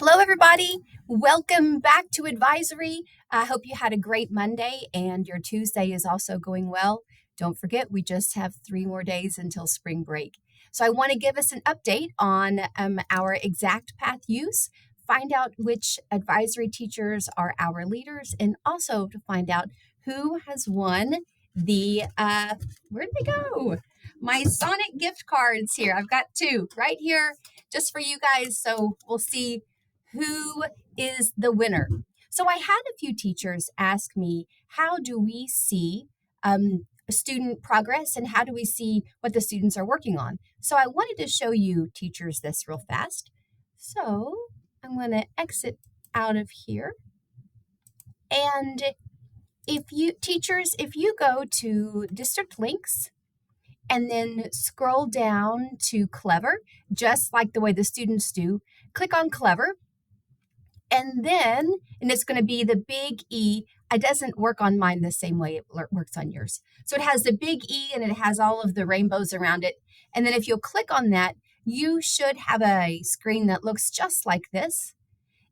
Hello, everybody. Welcome back to Advisory. I hope you had a great Monday and your Tuesday is also going well. Don't forget, we just have 3 more days until spring break. So, I want to give us an update on our exact path use, find out which advisory teachers are our leaders, and also to find out who has won where'd they go? My Sonic gift cards here. I've got two right here just for you guys. So, we'll see who is the winner. So I had a few teachers ask me, how do we see student progress and how do we see what the students are working on? So I wanted to show you teachers this real fast. So I'm going to exit out of here. And if you go to district links and then scroll down to Clever, just like the way the students do, click on Clever. And it's going to be the big E. It doesn't work on mine the same way it works on yours. So it has the big E and it has all of the rainbows around it. And then if you'll click on that, you should have a screen that looks just like this.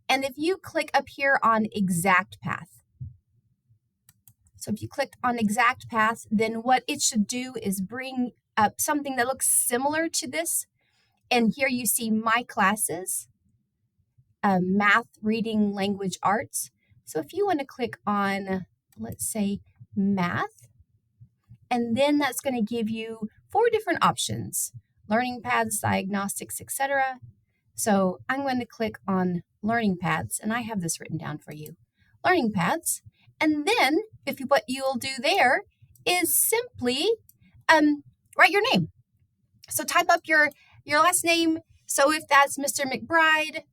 And if you click up here on Exact Path, so if you click on Exact Path, then what it should do is bring up something that looks similar to this. And here you see My Classes. Math, reading, language, arts. So if you want to click on, let's say, math, and then that's going to give you 4 different options: learning paths, diagnostics, etc. So I'm going to click on learning paths, and I have this written down for you. Learning paths. And then what you'll do there is simply write your name. So type up your last name. So if that's Mr. McBride,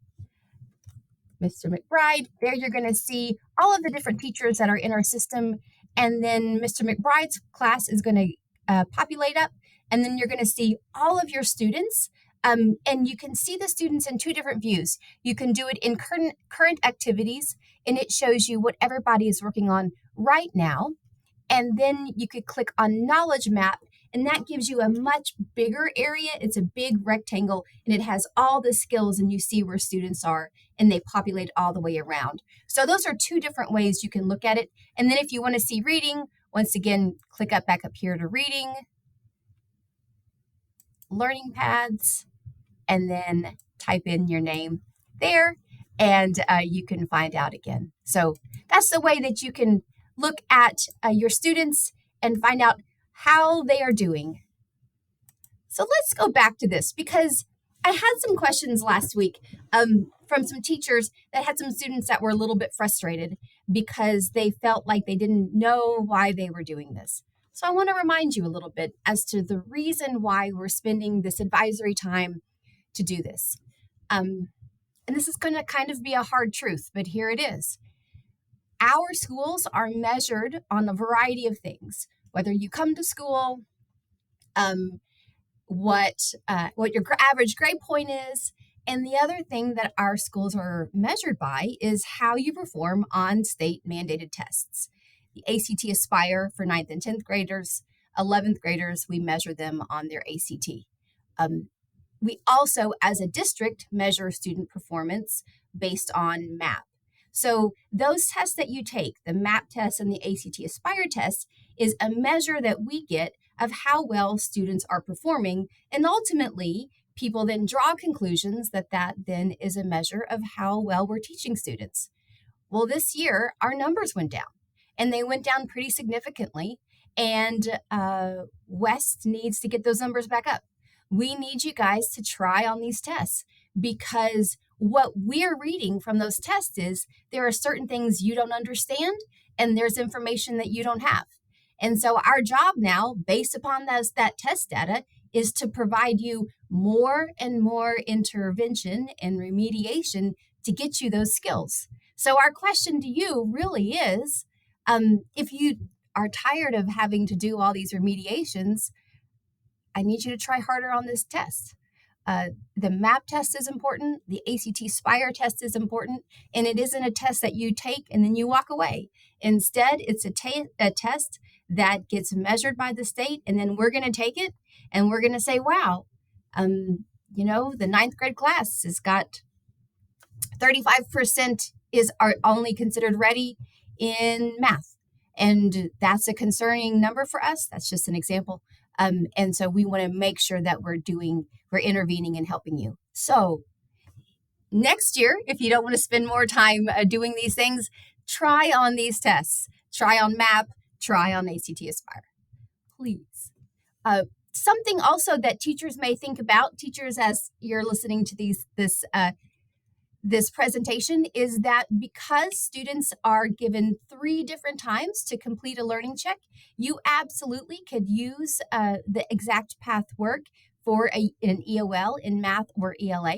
there you're going to see all of the different teachers that are in our system. And then Mr. McBride's class is going to populate up. And then you're going to see all of your students. And you can see the students in 2 different views. You can do it in current activities, and it shows you what everybody is working on right now. And then you could click on Knowledge Map, and that gives you a much bigger area. It's a big rectangle, and it has all the skills, and you see where students are, and they populate all the way around. So those are 2 different ways you can look at it. And then if you want to see reading, once again, click back up here to reading, learning paths, and then type in your name there, and you can find out again. So that's the way that you can look at your students and find out how they are doing. So let's go back to this, because I had some questions last week from some teachers that had some students that were a little bit frustrated because they felt like they didn't know why they were doing this. So I want to remind you a little bit as to the reason why we're spending this advisory time to do this. And this is going to kind of be a hard truth, but here it is. Our schools are measured on a variety of things, whether you come to school, what your average grade point is, and the other thing that our schools are measured by is how you perform on state mandated tests. The ACT Aspire for 9th and 10th graders, 11th graders, we measure them on their ACT. We also, as a district, measure student performance based on MAP. So those tests that you take, the MAP test and the ACT Aspire test, is a measure that we get of how well students are performing. And ultimately, people then draw conclusions that then is a measure of how well we're teaching students. Well, this year, our numbers went down, and they went down pretty significantly. And West needs to get those numbers back up. We need you guys to try on these tests, because what we're reading from those tests is there are certain things you don't understand, and there's information that you don't have. And so our job now, based upon that test data, is to provide you more and more intervention and remediation to get you those skills. So our question to you really is, if you are tired of having to do all these remediations, I need you to try harder on this test. The MAP test is important. The ACT Spire test is important. And it isn't a test that you take and then you walk away. Instead, it's a test that gets measured by the state, and then we're going to take it and we're going to say, wow, the 9th grade class has got 35% are only considered ready in math. And that's a concerning number for us. That's just an example. And so we want to make sure that we're intervening and helping you. So next year, if you don't want to spend more time doing these things, try on these tests. Try on MAP, try on ACT Aspire, please. Something also that teachers may think about, teachers, as you're listening to this presentation, is that because students are given 3 different times to complete a learning check, you absolutely could use the exact path work for an EOL in math or ELA.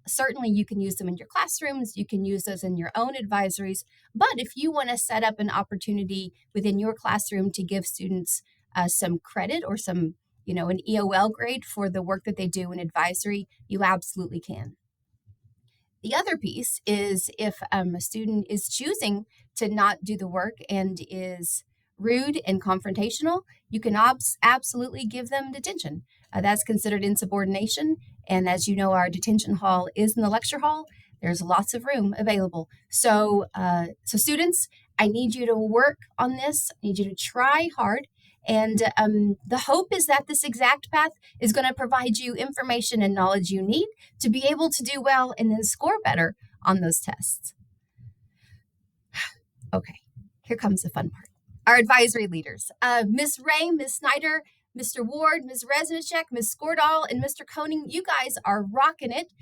Certainly, you can use them in your classrooms. You can use those in your own advisories. But if you want to set up an opportunity within your classroom to give students some credit or some, an EOL grade for the work that they do in advisory, you absolutely can. The other piece is if a student is choosing to not do the work and is rude and confrontational, you can absolutely give them detention. That's considered insubordination. And as you know, our detention hall is in the lecture hall. There's lots of room available. So students, I need you to work on this. I need you to try hard. And the hope is that this exact path is going to provide you information and knowledge you need to be able to do well and then score better on those tests. Okay, here comes the fun part. Our advisory leaders, Ms. Ray, Ms. Snyder, Mr. Ward, Ms. Resnichek, Ms. Skordahl, and Mr. Koning, you guys are rocking it.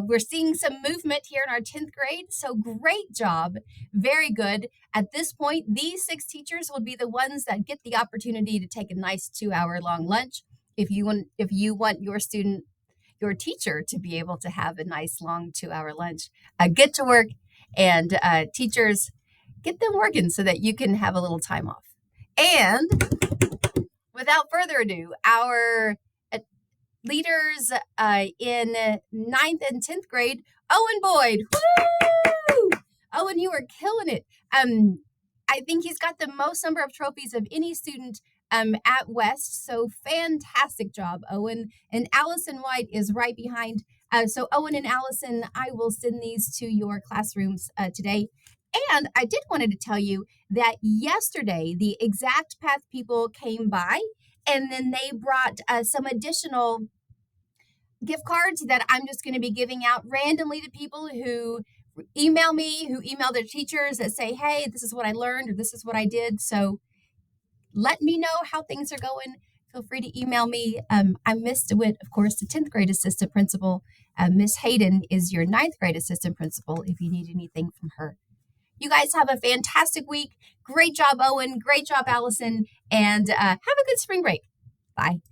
We're seeing some movement here in our 10th grade, so great job. Very good. At this point, these 6 teachers will be the ones that get the opportunity to take a nice 2-hour-long lunch. If you want your teacher to be able to have a nice long 2-hour lunch, get to work, and teachers, get them working so that you can have a little time off. And without further ado, our leaders in 9th and 10th grade, Owen Boyd. Woo! Owen, you are killing it. I think he's got the most number of trophies of any student at West. So fantastic job, Owen. And Allison White is right behind. So Owen and Allison, I will send these to your classrooms today. And I did wanted to tell you that yesterday, the Exact Path people came by and then they brought some additional gift cards that I'm just going to be giving out randomly to people who email me, who email their teachers that say, hey, this is what I learned or this is what I did. So let me know how things are going. Feel free to email me. I'm Miss DeWitt, of course, the 10th grade assistant principal. Miss Hayden is your 9th grade assistant principal if you need anything from her. You guys have a fantastic week. Great job, Owen. Great job, Allison. And have a good spring break. Bye.